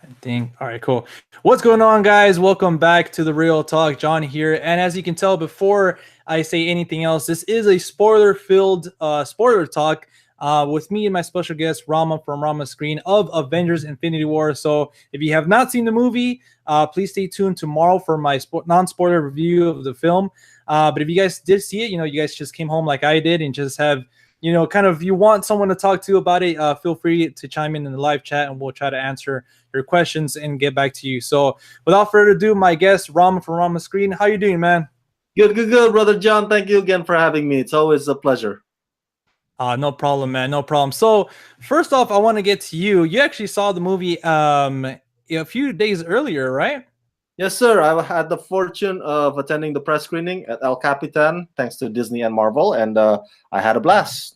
I think. All right, cool. What's going on, guys? Welcome back to the Real Talk. John here. And as you can tell, before I say anything else, this is a spoiler-filled spoiler talk with me and my special guest, Rama from Rama Screen of Avengers Infinity War. So if you have not seen the movie, please stay tuned tomorrow for my non-spoiler review of the film. But if you guys did see it, you guys just came home like I did and just have kind of you want someone to talk to about it, feel free to chime in the live chat and we'll try to answer your questions and get back to you. So without further ado, my guest, Rama from Rama Screen. How you doing, man? Good, brother John. Thank you again for having me. It's always a pleasure. No problem, man. No problem. So first off, I want to get to you. You actually saw the movie a few days earlier, right? Yes, sir. I had the fortune of attending the press screening at El Capitan, thanks to Disney and Marvel, and I had a blast.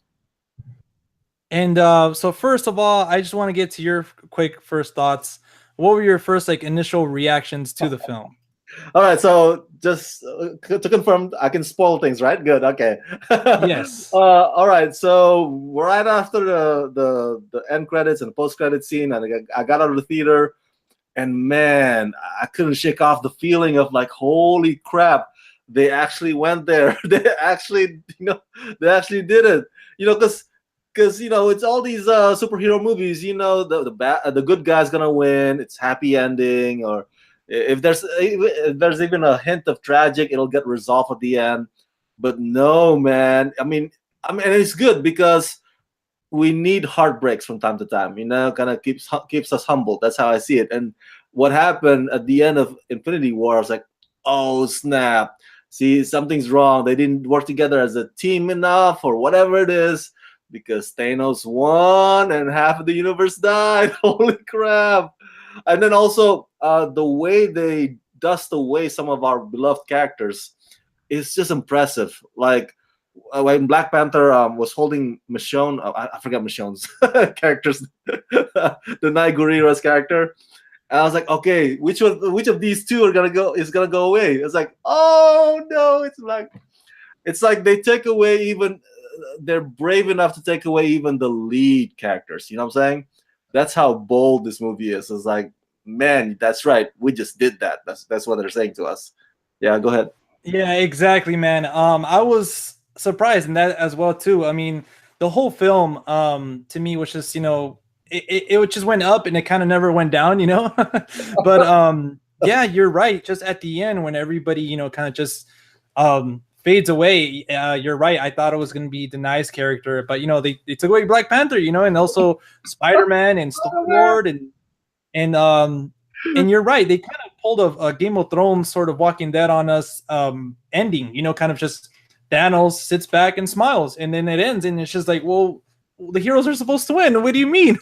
And so first of all, I just want to get to your quick first thoughts. What were your first initial reactions to the film? All right, so just to confirm, I can spoil things, right? Good, okay. Yes. All right, so right after the end credits and post credit scene, and I got out of the theater, and man, I couldn't shake off the feeling of like, holy crap, they actually went there. They actually, they actually did it. Because it's all these superhero movies. The good guy's gonna win. It's happy ending, or if there's even a hint of tragic, it'll get resolved at the end. But no, man. I mean, and it's good because we need heartbreaks from time to time. Kind of keeps us humble. That's how I see it. And what happened at the end of Infinity War, I was like, oh snap! See, something's wrong. They didn't work together as a team enough, or whatever it is. Because Thanos won and half of the universe died. Holy crap. And then also the way they dust away some of our beloved characters is just impressive. Like when Black Panther was holding Michonne, I forgot Michonne's characters, the Nai Gurira's character. And I was like, okay, which of these two is gonna go away? It's like, oh no, it's like they take away even they're brave enough to take away even the lead characters. You know what I'm saying? That's how bold this movie is. It's like, man, that's right. We just did that. That's what they're saying to us. Yeah, go ahead. Yeah, exactly, man. I was surprised in that as well too. I mean, the whole film, to me, was just it just went up and it kind of never went down, But yeah, you're right. Just at the end, when everybody, kind of just fades away. You're right. I thought it was going to be Denai's character, but they took away Black Panther, and also Spider-Man and Star-Lord and you're right. They kind of pulled a Game of Thrones sort of Walking Dead on us ending. Kind of just Thanos sits back and smiles, and then it ends, and it's just like, well, the heroes are supposed to win. What do you mean?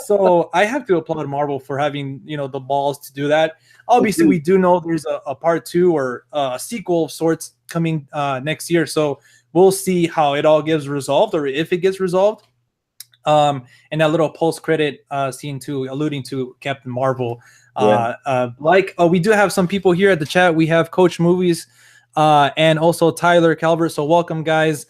So I have to applaud Marvel for having the balls to do that. Obviously, we do know there's a part 2 or a sequel of sorts coming next year, so we'll see how it all gets resolved or if it gets resolved. And that little post-credit scene too, alluding to Captain Marvel. We do have some people here at the chat. We have Coach Movies and also Tyler Calvert. So welcome, guys.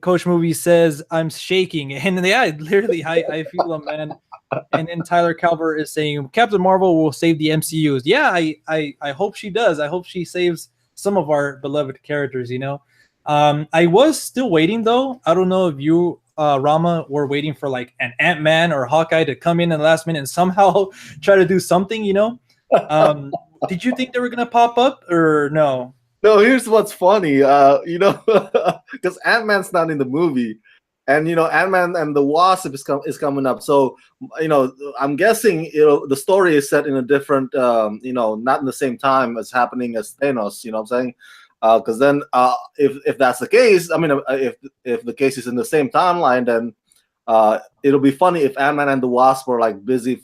Coach Movie says I'm shaking, and yeah, literally, I feel him, man. And then Tyler Calvert is saying Captain Marvel will save the MCUs. Yeah, I hope she does. I hope she saves some of our beloved characters. I was still waiting though. I don't know if you, Rama, were waiting for like an Ant-Man or Hawkeye to come in the last minute and somehow try to do something. Did you think they were gonna pop up or no? No, here's what's funny, because Ant-Man's not in the movie, and Ant-Man and the Wasp is coming up. So I'm guessing the story is set in a different, not in the same time as happening as Thanos. You know what I'm saying? Because then, if that's the case, I mean, if the case is in the same timeline, then it'll be funny if Ant-Man and the Wasp are like busy,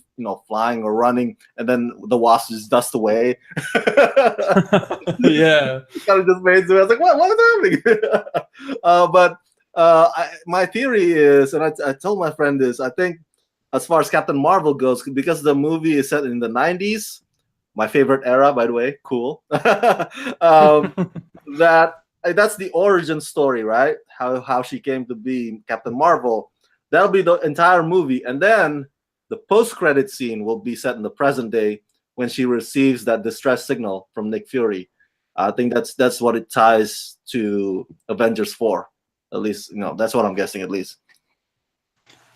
flying or running, and then the Wasp just dust away. Yeah, it kind of just made me. I was like, what is happening? But my theory is, and I told my friend this, I think as far as Captain Marvel goes, because the movie is set in the 90s, my favorite era, by the way, cool. That's the origin story, right? How she came to be Captain Marvel. That'll be the entire movie, and then the post-credit scene will be set in the present day when she receives that distress signal from Nick Fury. I think that's what it ties to Avengers 4. At least, that's what I'm guessing. At least.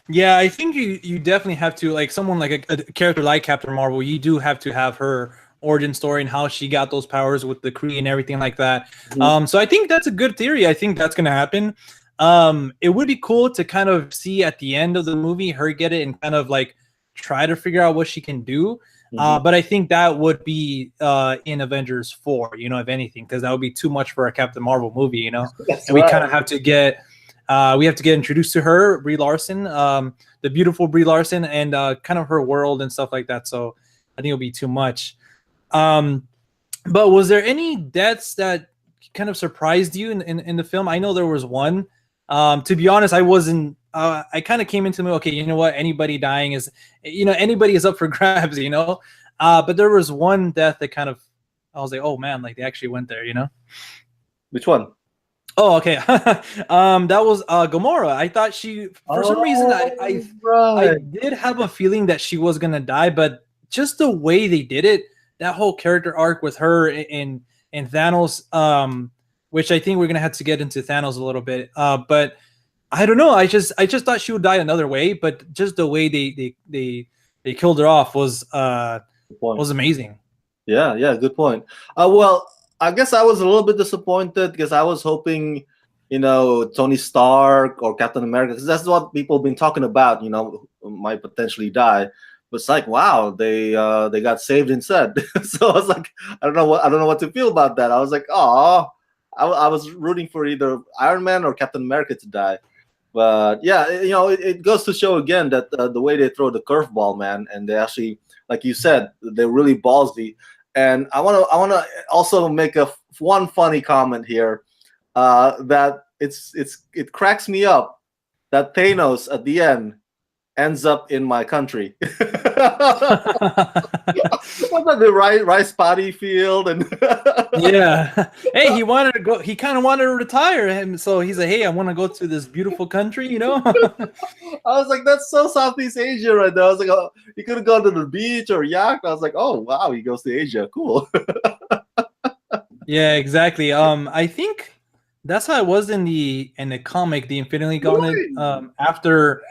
Yeah, I think you definitely have to, like, someone like a character like Captain Marvel. You do have to have her origin story and how she got those powers with the Kree and everything like that. So I think that's a good theory. I think that's going to happen. It would be cool to kind of see at the end of the movie her get it and kind of like try to figure out what she can do. But I think that would be in Avengers 4, if anything, because that would be too much for a Captain Marvel movie, and we kind of have to get introduced to her, Brie Larson, the beautiful Brie Larson, and kind of her world and stuff like that. So I think it'll be too much. But was there any deaths that kind of surprised you in the film? I know there was one. To be honest, I wasn't. I kind of came into me, okay, you know what? Anybody dying is, anybody is up for grabs, But there was one death that kind of, I was like, oh man, like they actually went there, Which one? Oh, okay. That was Gamora. I thought she, for some reason, I did have a feeling that she was gonna die, but just the way they did it, that whole character arc with her and Thanos, which I think we're gonna have to get into Thanos a little bit. But I don't know. I just thought she would die another way, but just the way they killed her off was amazing. Yeah, good point. Well, I guess I was a little bit disappointed because I was hoping, Tony Stark or Captain America, because that's what people have been talking about, might potentially die. But it's like, wow, they got saved instead. So I was like, I don't know what to feel about that. I was like, oh, I was rooting for either Iron Man or Captain America to die. But yeah, it goes to show again that the way they throw the curveball, man, and they actually, like you said, they're really ballsy. And I want to also make one funny comment here, that it cracks me up that Thanos at the end ends up in my country. What's that, the rice paddy field? And yeah, hey, he wanted to go. He kind of wanted to retire, and so he's like, "Hey, I want to go to this beautiful country," I was like, "That's so Southeast Asia right there." I was like, "Oh, he could have gone to the beach or yacht." I was like, "Oh wow, he goes to Asia. Cool." Yeah, exactly. I think that's how it was in the comic, the Infinity Gauntlet. After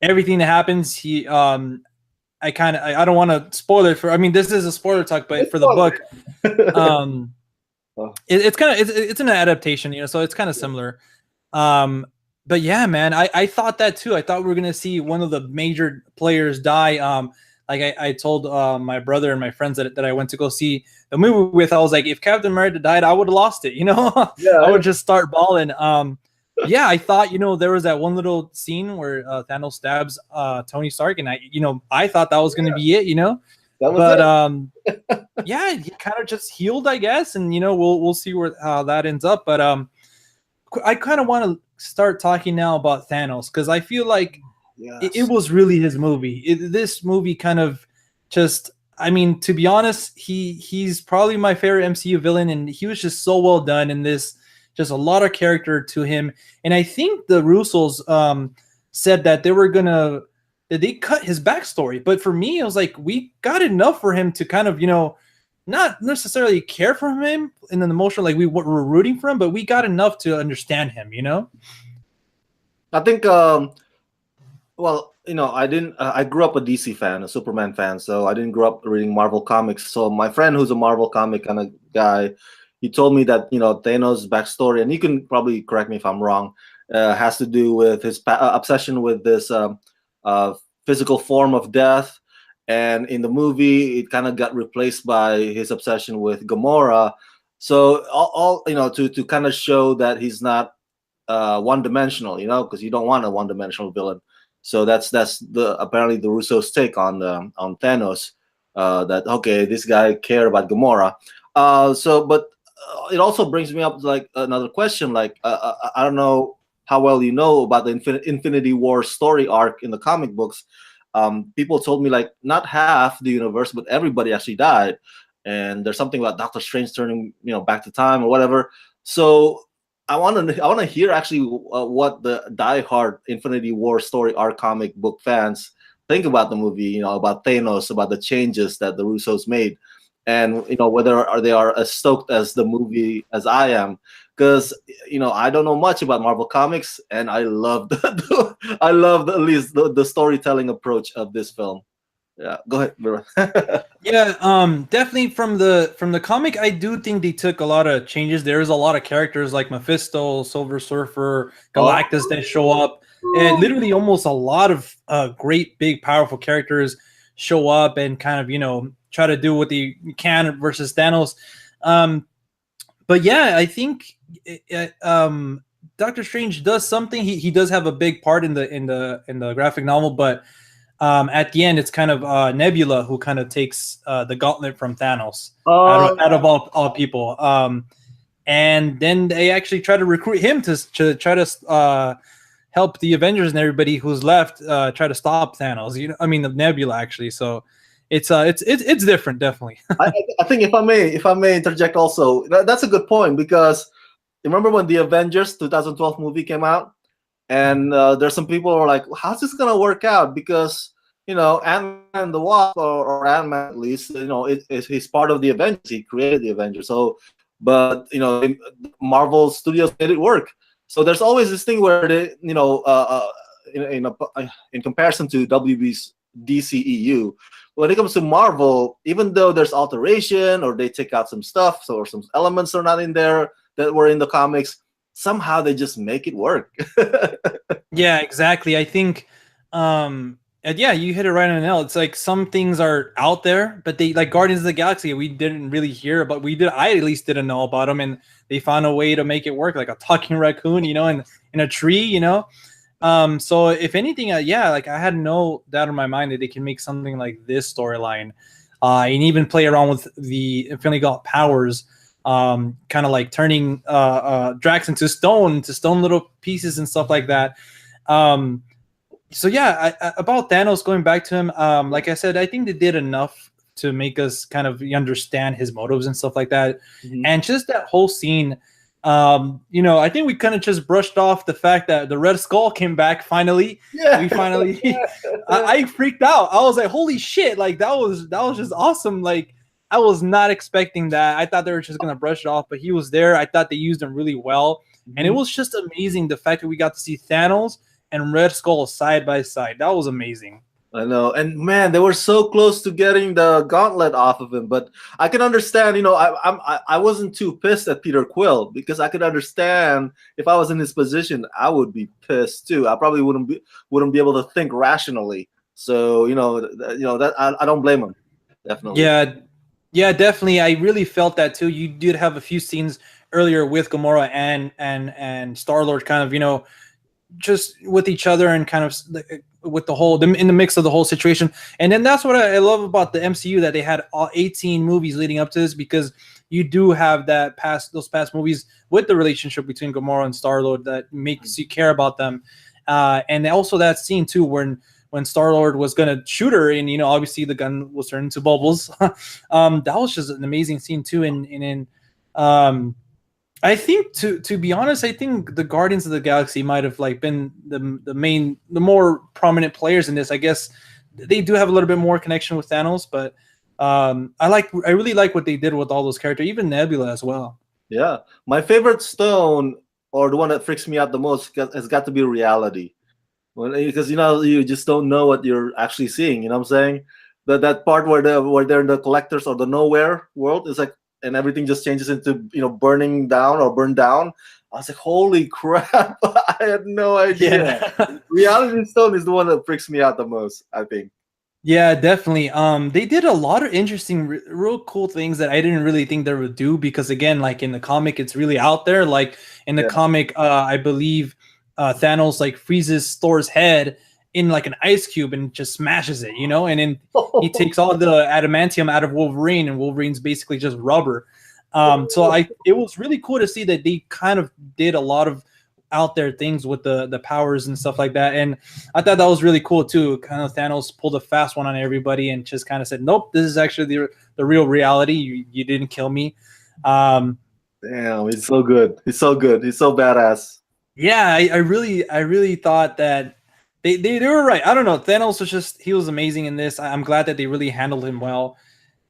everything that happens, he I don't want to spoil it I mean, this is a spoiler talk, but for the book, it's an adaptation, so it's kind of similar. But yeah, man, I thought that too. I thought we were gonna see one of the major players die. Like I told my brother and my friends that I went to go see the movie with, I was like, if Captain America died, I would have lost it. Yeah, I would just start bawling. Yeah, I thought, there was that one little scene where Thanos stabs Tony Stark, and I thought that was going to be it, yeah, he kind of just healed, I guess, and we'll see how that ends up. But I kind of want to start talking now about Thanos, because I feel like it was really his movie. This movie kind of just, I mean, to be honest, he's probably my favorite MCU villain, and he was just so well done in this. Just a lot of character to him. And I think the Russos said that that they cut his backstory. But for me, it was like, we got enough for him to kind of, not necessarily care for him in an emotional, like we were rooting for him, but we got enough to understand him, I think, well, I didn't, I grew up a DC fan, a Superman fan, so I didn't grow up reading Marvel comics. So my friend who's a Marvel comic kind of guy, he told me that, Thanos' backstory, and you can probably correct me if I'm wrong, has to do with his obsession with this physical form of death. And in the movie, it kind of got replaced by his obsession with Gamora. So all to kind of show that he's not one-dimensional, because you don't want a one-dimensional villain. So that's apparently the Russo's take on Thanos. That okay, this guy cared about Gamora. But it also brings me up to like another question. Like I don't know how well you know about the Infinity War story arc in the comic books. People told me like not half the universe, but everybody actually died. And there's something about Doctor Strange turning back to time or whatever. So I want to hear actually what the die-hard Infinity War story arc comic book fans think about the movie. About Thanos, about the changes that the Russos made, and whether they are as stoked as the movie as I am. Because I don't know much about Marvel comics, and I love I love at least the storytelling approach of this film. Yeah, go ahead, Mira. Yeah, definitely from the comic, I do think they took a lot of changes. There is a lot of characters like Mephisto, Silver Surfer, Galactus that show up, and literally almost a lot of great, big, powerful characters show up and kind of try to do what they can versus Thanos. But yeah, I think Doctor Strange does something. He does have a big part in the graphic novel, but at the end, it's kind of Nebula who kind of takes the gauntlet from Thanos out of all people. And then they actually try to recruit him to try to help the Avengers and everybody who's left try to stop Thanos. I mean, the Nebula actually. So it's different, definitely. I think if I may interject also, that's a good point, because remember when the Avengers 2012 movie came out, and there's some people who are like, how's this gonna work out? Because Ant-Man the Wasp, or Ant-Man at least, he's part of the Avengers. He created the Avengers. So, but Marvel Studios made it work. So there's always this thing where they, in comparison to WB's DCEU, when it comes to Marvel, even though there's alteration or they take out some stuff, or some elements are not in there that were in the comics, somehow they just make it work. Yeah, exactly. I think, yeah, you hit it right on the nail. It's like some things are out there, but they, like Guardians of the Galaxy, we didn't really hear about. I at least didn't know about them, and they found a way to make it work, like a talking raccoon, in a tree, So if anything, yeah, like I had no doubt in my mind that they can make something like this storyline, and even play around with the Infinity Gauntlet powers. Kind of like turning Drax into stone little pieces and stuff like that. So yeah, about Thanos, going back to him, like I said, I think they did enough to make us kind of understand his motives and stuff like that. Mm-hmm. And just that whole scene, I think we kind of just brushed off the fact that the Red Skull came back finally. Yeah. We finally, I freaked out. I was like, holy shit, like that was just awesome. Like, I was not expecting that. I thought they were just going to brush it off, but he was there. I thought they used him really well. Mm-hmm. And it was just amazing, the fact that we got to see Thanos and Red Skull side by side. That was amazing. I know. And man, they were so close to getting the gauntlet off of him. But I can understand, I wasn't too pissed at Peter Quill, because I could understand if I was in his position, I would be pissed too. I probably wouldn't be able to think rationally. So, that I don't blame him. Definitely. Yeah, definitely. I really felt that too. You did have a few scenes earlier with Gamora and Star-Lord kind of, just with each other and kind of with in the mix of the whole situation. And then that's what I love about the MCU, that they had all 18 movies leading up to this, because you do have those past movies with the relationship between Gamora and Star-Lord that makes you care about them. And also that scene too, when Star-Lord was going to shoot her and, obviously the gun was turned into bubbles. That was just an amazing scene too. And I think to be honest, I think the Guardians of the Galaxy might have like been the more prominent players in this. I guess they do have a little bit more connection with Thanos, but I really like what they did with all those characters, even Nebula as well. Yeah. My favorite stone, or the one that freaks me out the most, has got to be reality. Because you just don't know what you're actually seeing. You know what I'm saying? That part where they're in the collectors or the nowhere world is like, and everything just changes into burning down or burned down. I was like, holy crap! I had no idea. Yeah. Reality Stone is the one that freaks me out the most, I think. Yeah, definitely. They did a lot of interesting, real cool things that I didn't really think they would do, because again, like in the comic, it's really out there. Like in the comic, I believe Thanos like freezes Thor's head in like an ice cube and just smashes it, and then he takes all the adamantium out of Wolverine, and Wolverine's basically just rubber. So it was really cool to see that they kind of did a lot of out there things with the powers and stuff like that. And I thought that was really cool too. Kind of Thanos pulled a fast one on everybody and just kind of said, nope, this is actually the real reality. You didn't kill me. Damn, he's so good. He's so good. He's so badass. Yeah, I really thought that they were right. I don't know. Thanos was just he was amazing in this. I'm glad that they really handled him well.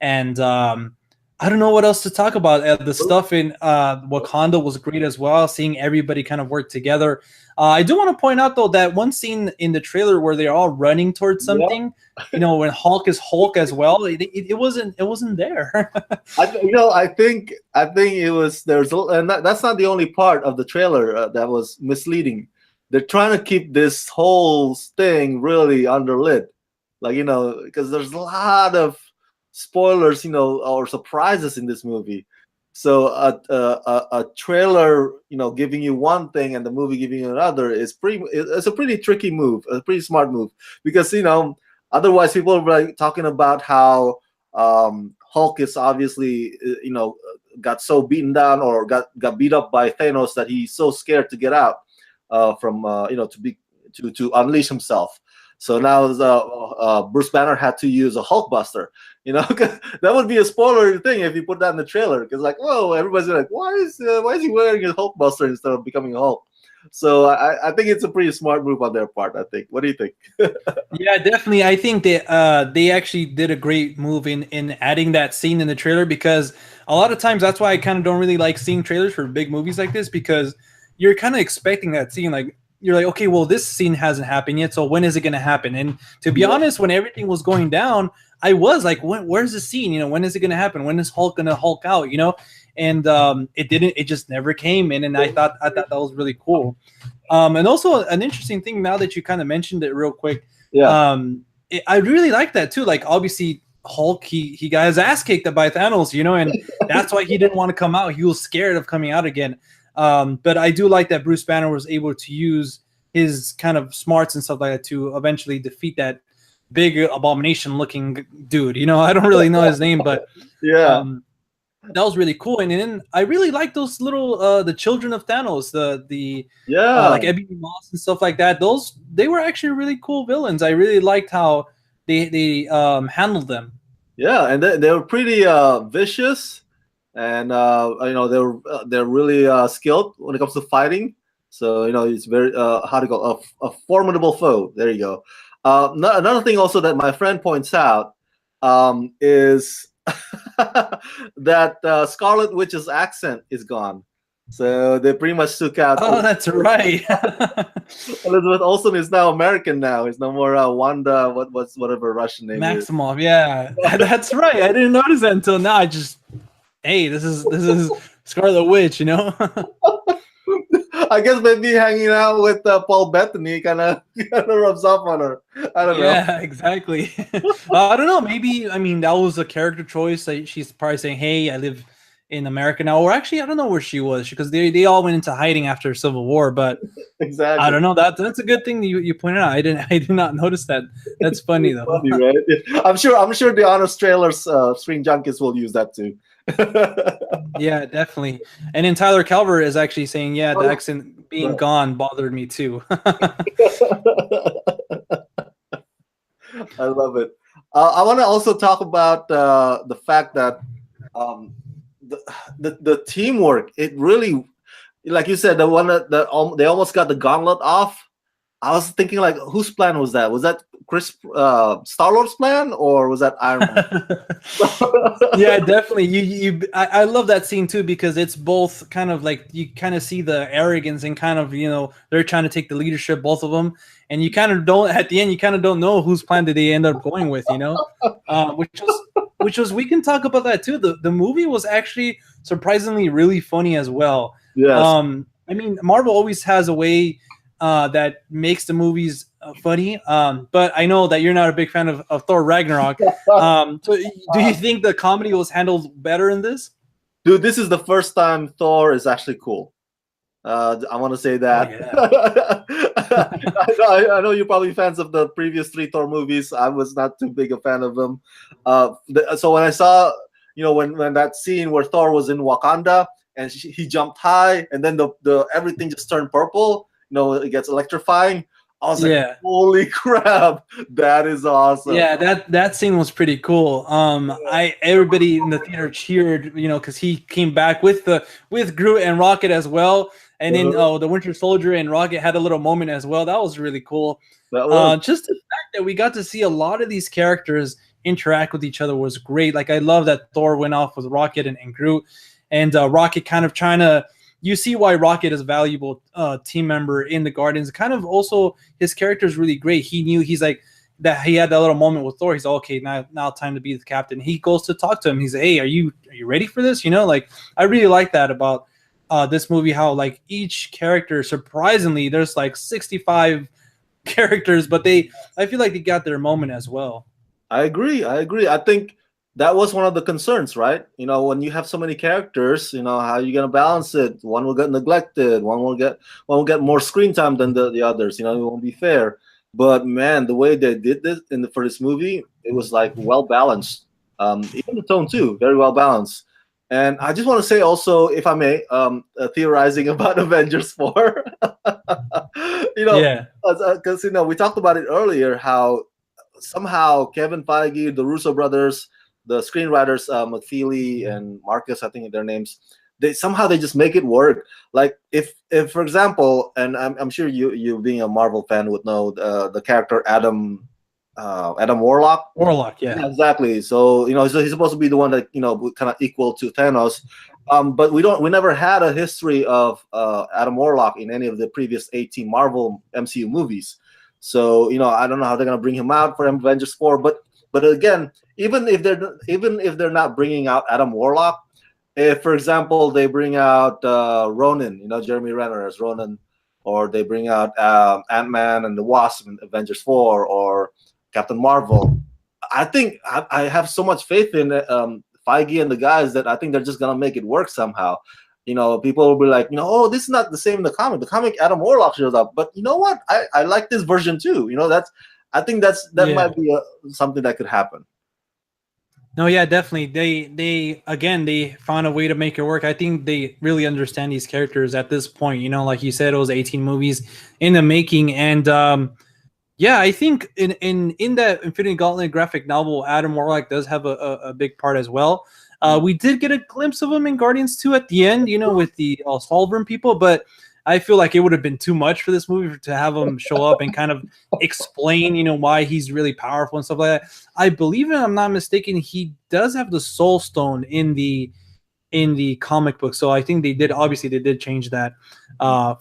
And I don't know what else to talk about. The stuff in Wakanda was great as well. Seeing everybody kind of work together. I do want to point out though that one scene in the trailer where they're all running towards Yeah. something. You know, when Hulk is Hulk as well. It wasn't there. I think it was and that's not the only part of the trailer that was misleading. They're trying to keep this whole thing really underlit, like because there's a lot of spoilers, or surprises in this movie. So a trailer, giving you one thing and the movie giving you another it's a pretty tricky move, a pretty smart move, because otherwise people are like talking about how Hulk is obviously got so beaten down or got beat up by Thanos that he's so scared to get out from to unleash himself. So now Bruce Banner had to use a Hulkbuster. 'Cause that would be a spoiler thing if you put that in the trailer. Because like, whoa, everybody's like, why is he wearing a Hulkbuster instead of becoming a Hulk? So I think it's a pretty smart move on their part. I think. What do you think? Yeah, definitely. I think they actually did a great move in adding that scene in the trailer, because a lot of times that's why I kind of don't really like seeing trailers for big movies like this, because you're kind of expecting that scene. Like you're like, okay, well, this scene hasn't happened yet, so when is it going to happen? And to be honest, when everything was going down, I was like, where's the scene? When is it going to happen? When is Hulk going to Hulk out? And it didn't. It just never came in, and I thought that was really cool. And also an interesting thing, now that you kind of mentioned it real quick. Yeah. I really like that too. Like obviously Hulk, he got his ass kicked by Thanos, and that's why he didn't want to come out. He was scared of coming out again. But I do like that Bruce Banner was able to use his kind of smarts and stuff like that to eventually defeat that big abomination looking dude. I don't really know his name, but Yeah. that was really cool. And then I really like those little the children of Thanos, the Yeah. like Ebony Moss and stuff like that. They were actually really cool villains. I really liked how they handled them. Yeah, and they were pretty vicious, and they're really skilled when it comes to fighting. So it's very how to go a formidable foe. There you go. Another thing also that my friend points out is that Scarlet Witch's accent is gone. So they pretty much took out. Oh, that's right. Elizabeth Olsen is now American now. It's no more Wanda. Whatever Russian name is. Maximoff. Yeah, that's right. I didn't notice that until now. Hey, this is Scarlet Witch. I guess maybe hanging out with Paul Bettany kind of rubs off on her. I don't know. Yeah, exactly. I don't know. Maybe that was a character choice. Like, she's probably saying, "Hey, I live in America now," or actually, I don't know where she was, because they all went into hiding after Civil War. But exactly, I don't know. That's a good thing you pointed out. I did not notice that. That's funny though. Funny, right? I'm sure the Honest Trailers Screen Junkies will use that too. Yeah, definitely. And then Tyler Calver is actually saying, yeah, the accent being gone bothered me too. I love it. I want to also talk about the fact that the teamwork. It really, like you said, the one that they almost got the gauntlet off. I was thinking, like, whose plan was that? Was that Star-Lord's plan, or was that Iron Man? Yeah, definitely. I love that scene too, because it's both kind of like, you kind of see the arrogance and kind of, they're trying to take the leadership, both of them, and you kind of don't, at the end, you kind of don't know whose plan did they end up going with, which was we can talk about that too. The movie was actually surprisingly really funny as well. Yes. Marvel always has a way that makes the movies funny, but I know that you're not a big fan of Thor Ragnarok. So do you think the comedy was handled better in this? Dude, this is the first time Thor is actually cool. I want to say that. Oh, yeah. I know you're probably fans of the previous 3 Thor movies. I was not too big a fan of them. So when I saw, when that scene where Thor was in Wakanda and he jumped high, and then the everything just turned purple, it gets electrifying. I was like, Yeah. holy crap, that is awesome. Yeah, that scene was pretty cool. I everybody in the theater cheered, because he came back with Groot and Rocket as well, and then Uh-huh. the Winter Soldier and Rocket had a little moment as well. That was really cool. That was. Just the fact that we got to see a lot of these characters interact with each other was great. Like I love that Thor went off with Rocket and Groot, and Rocket kind of trying to. You see why Rocket is a valuable team member in the Guardians. Kind of also his character is really great. He knew he's like that he had that little moment with Thor. He's like, okay, now time to be the captain. He goes to talk to him. He's like, hey, are you ready for this? Like I really like that about this movie. How like each character, surprisingly, there's like 65 characters, but I feel like they got their moment as well. I agree. I think that was one of the concerns, right? When you have so many characters, how are you gonna balance it? One will get neglected. One will get more screen time than the others. It won't be fair. But man, the way they did this for this movie, it was like well balanced. Even the tone too, very well balanced. And I just want to say also, if I may, theorizing about Avengers 4. Yeah, Because we talked about it earlier, how somehow Kevin Feige, the Russo brothers, the screenwriters, McFeely and Marcus, I think their names, they just make it work. Like if for example, and I'm sure you being a Marvel fan would know the character Adam Warlock. Warlock. Yeah, Yeah, exactly. So so he's supposed to be the one that kind of equal to Thanos. But we never had a history of Adam Warlock in any of the previous 18 Marvel MCU movies. So I don't know how they're gonna bring him out for Avengers 4. But again, even if they're not bringing out Adam Warlock, if for example they bring out Ronan, Jeremy Renner as Ronan, or they bring out Ant-Man and the Wasp in Avengers 4, or Captain Marvel, I think I have so much faith in Feige and the guys that I think they're just gonna make it work somehow. People will be like, oh, this is not the same in the comic. The comic, Adam Warlock shows up, but you know what? I like this version too. I think that yeah. might be something that could happen. No, yeah, definitely. They found a way to make it work. I think they really understand these characters at this point. Like you said, it was 18 movies in the making, and yeah, I think in that Infinity Gauntlet graphic novel, Adam Warlock does have a big part as well. We did get a glimpse of him in Guardians 2 at the end, with the Solvern people, but I feel like it would have been too much for this movie to have him show up and kind of explain, why he's really powerful and stuff like that. I believe, if I'm not mistaken, he does have the Soul Stone in the comic book, so I think they did change that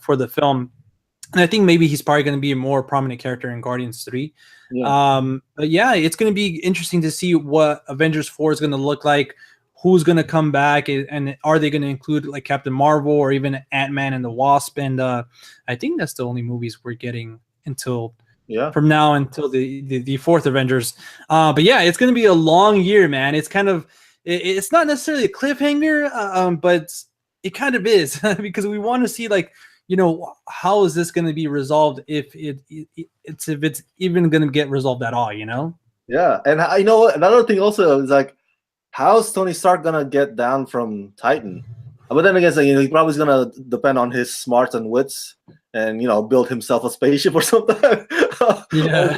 for the film. And I think maybe he's probably going to be a more prominent character in Guardians 3. Yeah. But yeah, it's going to be interesting to see what Avengers 4 is going to look like. Who's going to come back, and are they going to include like Captain Marvel or even Ant-Man and the Wasp? And I think that's the only movies we're getting from now until the fourth Avengers. But yeah, it's going to be a long year, man. It's kind of it's not necessarily a cliffhanger, but it kind of is because we want to see like, how is this going to be resolved if it's even going to get resolved at all, Yeah, and another thing also is like, how's Tony Stark gonna get down from Titan? But then again, he probably gonna depend on his smarts and wits, and build himself a spaceship or something. Yeah.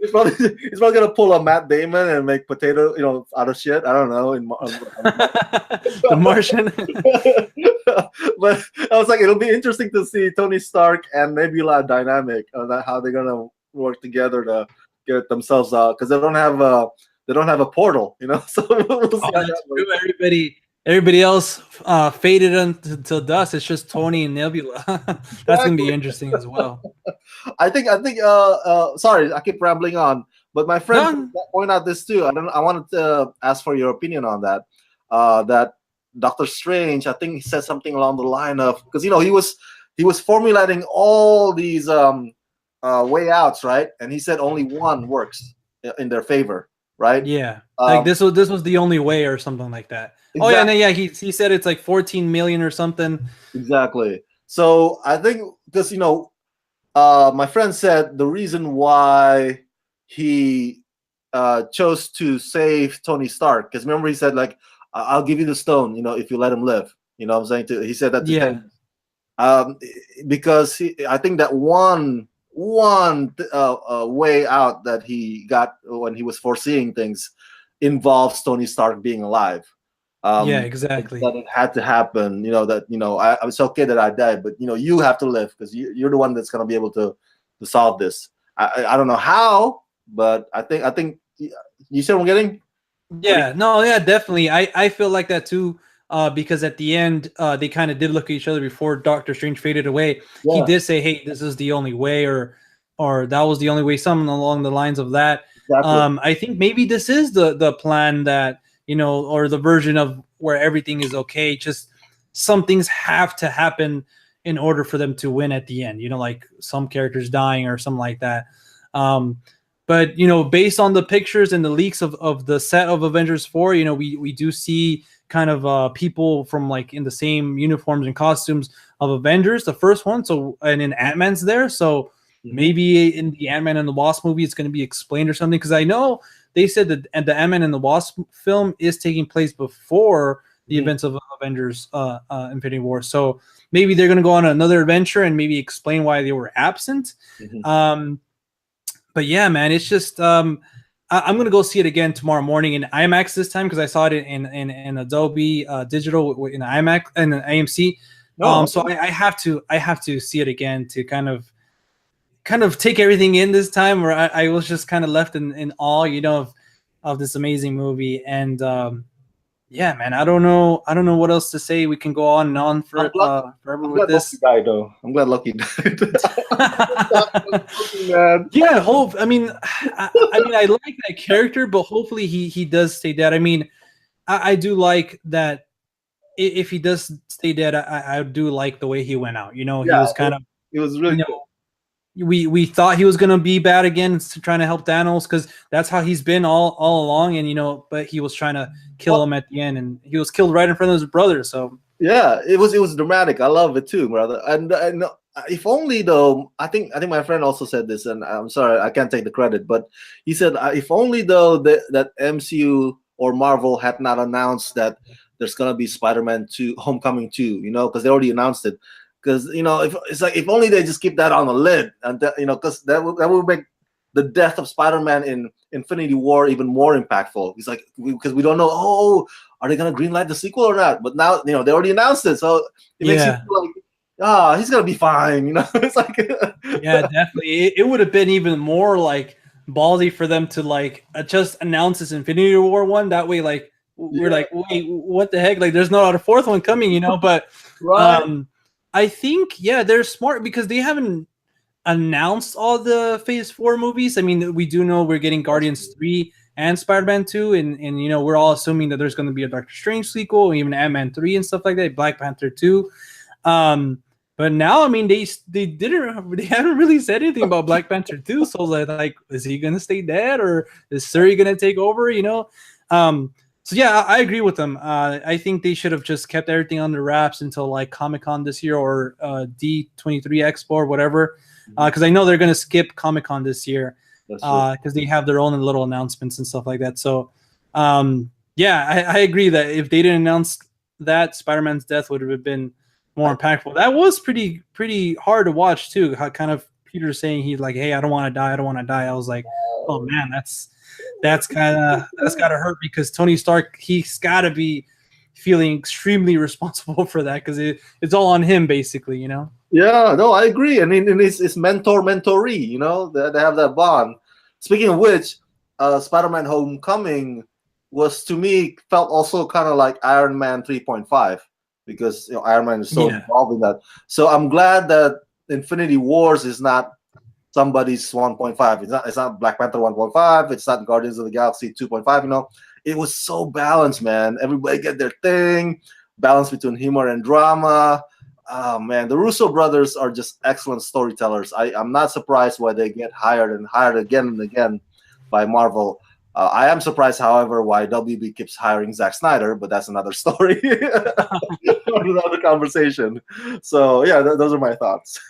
he's probably gonna pull a Matt Damon and make potato, out of shit. I don't know. The Martian. But I was like, it'll be interesting to see Tony Stark and Nebula dynamic on how they're gonna work together to get themselves out, because they don't have a portal, So we'll see how that true. Everybody else faded until dust. It's just Tony and Nebula. That's gonna be interesting as well. I think. Sorry, I keep rambling on, but my friend point out this too. I wanted to ask for your opinion on that. That Doctor Strange, I think he said something along the line of, because he was formulating all these way outs, right? And he said only one works in their favor, right? Yeah, like this was the only way or something like that. Exactly. Oh yeah, yeah. He said it's like 14 million or something. Exactly. So I think because my friend said the reason why he chose to save Tony Stark, because remember he said like, I'll give you the stone, if you let him live. You know what I'm saying? He said that to Thanos. Because I think that one one way out that he got when he was foreseeing things involves Tony Stark being alive. Yeah, That exactly. it had to happen. That it's okay that I died, but you have to live because you're the one that's gonna be able to solve this. I don't know how, but I think you see what I'm getting. What do Yeah, no, yeah, definitely. I feel like that too. Because at the end, they kind of did look at each other before Doctor Strange faded away. He Yeah, did say, "Hey, this is the only way," or that was the only way, something along the lines of that. exactly. I think maybe this is the plan that or the version of where everything is okay. Just some things have to happen in order for them to win at the end. Like some characters dying or something like that. Um, but based on the pictures and the leaks of the set of Avengers 4, we do see kind of people from like in the same uniforms and costumes of Avengers, the first one. So and in Ant-Man's there. So Hmm. maybe in the Ant-Man and the Wasp movie it's going to be explained or something. Because I know they said that the Ant-Man and the Wasp film is taking place before the Hmm. events of Avengers Infinity War. So maybe they're going to go on another adventure and maybe explain why they were absent. Hmm. But yeah, man, it's just I'm gonna go see it again tomorrow morning in IMAX this time because I saw it in Adobe Digital in IMAX and AMC. No. So I have to see it again to kind of take everything in this time. Where I was just kind of left in awe, of this amazing movie. And yeah, man, I don't know what else to say. We can go on and on I'm for glad. forever I'm with glad Loki this. died, though. I'm glad Loki died. Loki, man. Yeah, hope. I mean, I like that character, but hopefully he does stay dead. I mean, I do like that if he does stay dead. I do like the way he went out. He Yeah, was kind of it was you really know cool. we thought he was gonna be bad again, trying to help Thanos because that's how he's been all along, and but he was trying to kill Well, him at the end, and he was killed right in front of his brother. So yeah, it was dramatic. I love it too, brother. And if only though, I think my friend also said this, and I'm sorry I can't take the credit, but he said if only though that MCU or Marvel had not announced that there's gonna be Spider-Man 2, Homecoming 2, because they already announced it. Because if it's like if only they just keep that on the lid, and because that would make the death of Spider-Man in Infinity War even more impactful. It's like because we don't know. Oh, are they gonna greenlight the sequel or not? But now they already announced it, so it makes you yeah, feel like he's gonna be fine. It's like yeah, definitely. It would have been even more like ballsy for them to like just announce this Infinity War one. That way, like we're yeah, like, wait, what the heck? Like, there's not a fourth one coming. But right. um, I think yeah, they're smart because they haven't announced all the Phase 4 movies. I mean, we do know we're getting That's Guardians true. 3 and Spider-Man 2, and we're all assuming that there's going to be a Doctor Strange sequel, even Ant-Man 3 and stuff like that, Black Panther 2. Um, but now, I mean, they haven't really said anything about Black Panther 2. So like, is he gonna stay dead or is Suri gonna take over? So yeah, I agree with them. I think they should have just kept everything under wraps until like Comic Con this year or D23 Expo or whatever. Mhm. Because I know they're gonna skip Comic Con this year That's true. because they have their own little announcements and stuff like that. So yeah, I agree that if they didn't announce that, Spider-Man's death would have been more impactful. That was pretty hard to watch too. How kind of Peter saying he's like, "Hey, I don't want to die. I don't want to die." I was like, "Oh man, that's gotta hurt," because Tony Stark, he's got to be feeling extremely responsible for that because it's all on him basically. Yeah, no, I agree. I mean, and it's mentor mentoree. They have that bond. Speaking of which, Spider-Man: Homecoming was to me felt also kind of like Iron Man 3.5 because Iron Man is so Yeah, involved in that. So I'm glad that Infinity Wars is not somebody's 1.5. It's not Black Panther 1.5. It's not Guardians of the Galaxy 2.5. It was so balanced, man. Everybody get their thing. Balance between humor and drama. Oh man, the Russo brothers are just excellent storytellers. I'm not surprised why they get hired and hired again and again by Marvel. I am surprised, however, why WB keeps hiring Zack Snyder, but that's another story, another conversation. So yeah, those are my thoughts.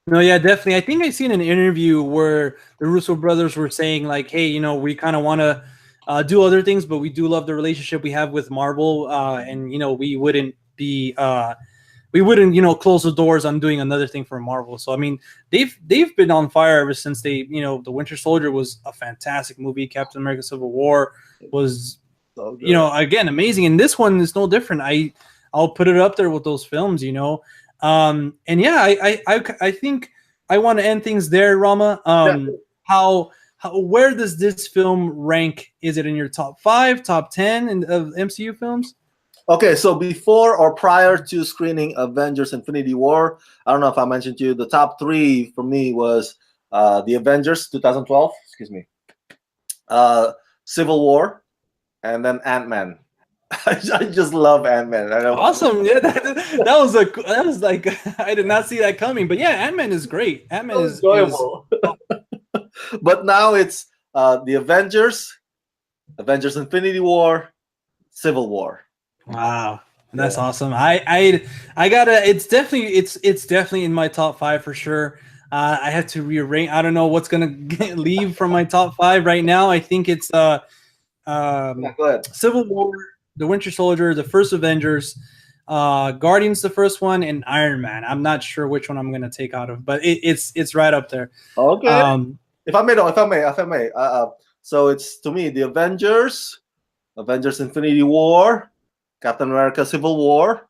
no, yeah, definitely. I think I seen an interview where the Russo brothers were saying like, "Hey, we kind of want to do other things, but we do love the relationship we have with Marvel, and we wouldn't be." we wouldn't, you know, close the doors on doing another thing for Marvel. So I mean, they've been on fire ever since they, you know, the Winter Soldier was a fantastic movie. Captain America: Civil War was, So you know, again, amazing. And this one is no different. I'll put it up there with those films, you know. And yeah, I think I want to end things there, Rama. How where does this film rank? Is it in your top 5, top 10 of MCU films? Okay, so before or prior to screening Avengers Infinity War, I don't know if I mentioned to you, the top 3 for me was The Avengers 2012, excuse me, Civil War, and then Ant-Man. I just love Ant-Man. Awesome. Yeah, that was like I did not see that coming. But yeah, Ant-Man is great. Ant-Man is enjoyable. But now it's The Avengers, Avengers Infinity War, Civil War. Wow, that's awesome. I gotta. It's definitely in my top 5 for sure. I have to rearrange. I don't know what's gonna leave from my top 5 right now. I think it's Go ahead. Civil War, The Winter Soldier, the first Avengers, Guardians, the first one, and Iron Man. I'm not sure which one I'm gonna take out of, but it's right up there. Okay. If I may. So it's, to me, The Avengers, Avengers Infinity War, Captain America: Civil War,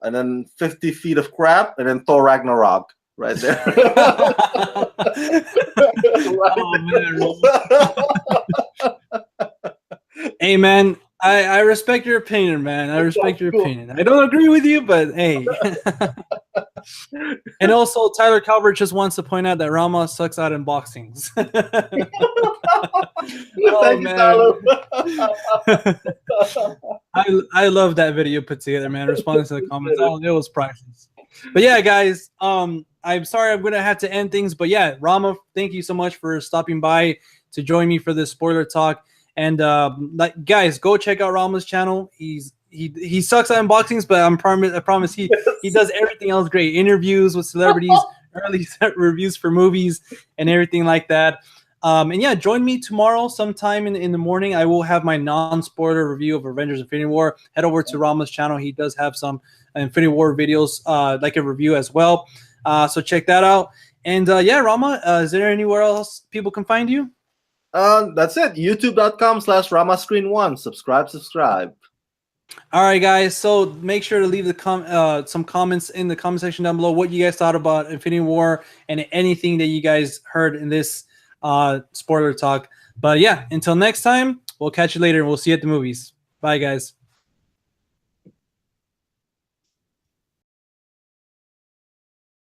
and then 50 Feet of Crap, and then Thor Ragnarok right there. Oh, man. Hey, man, I respect your opinion, man. I respect your opinion. I don't agree with you, but hey. And also, Tyler Calvert just wants to point out that Rama sucks out in boxings. Thank you, Tyler. I love that video put together, man. Responding to the comments, it was priceless. But yeah, guys, I'm sorry I'm gonna have to end things, but yeah, Rama, thank you so much for stopping by to join me for this spoiler talk. And like, guys, go check out Rama's channel. He sucks at unboxings, but I promise he does everything else great. Interviews with celebrities, early reviews for movies, and everything like that. And yeah, join me tomorrow sometime in the morning. I will have my non-spoiler review of Avengers Infinity War. Head over to Rama's channel. He does have some Infinity War videos, like a review as well. So check that out. And yeah, Rama, is there anywhere else people can find you? That's it. YouTube.com/RamaScreen1. Subscribe. All right, guys. So make sure to leave some comments in the comment section down below what you guys thought about Infinity War and anything that you guys heard in this spoiler talk. But yeah, until next time, we'll catch you later. We'll see you at the movies. Bye, guys.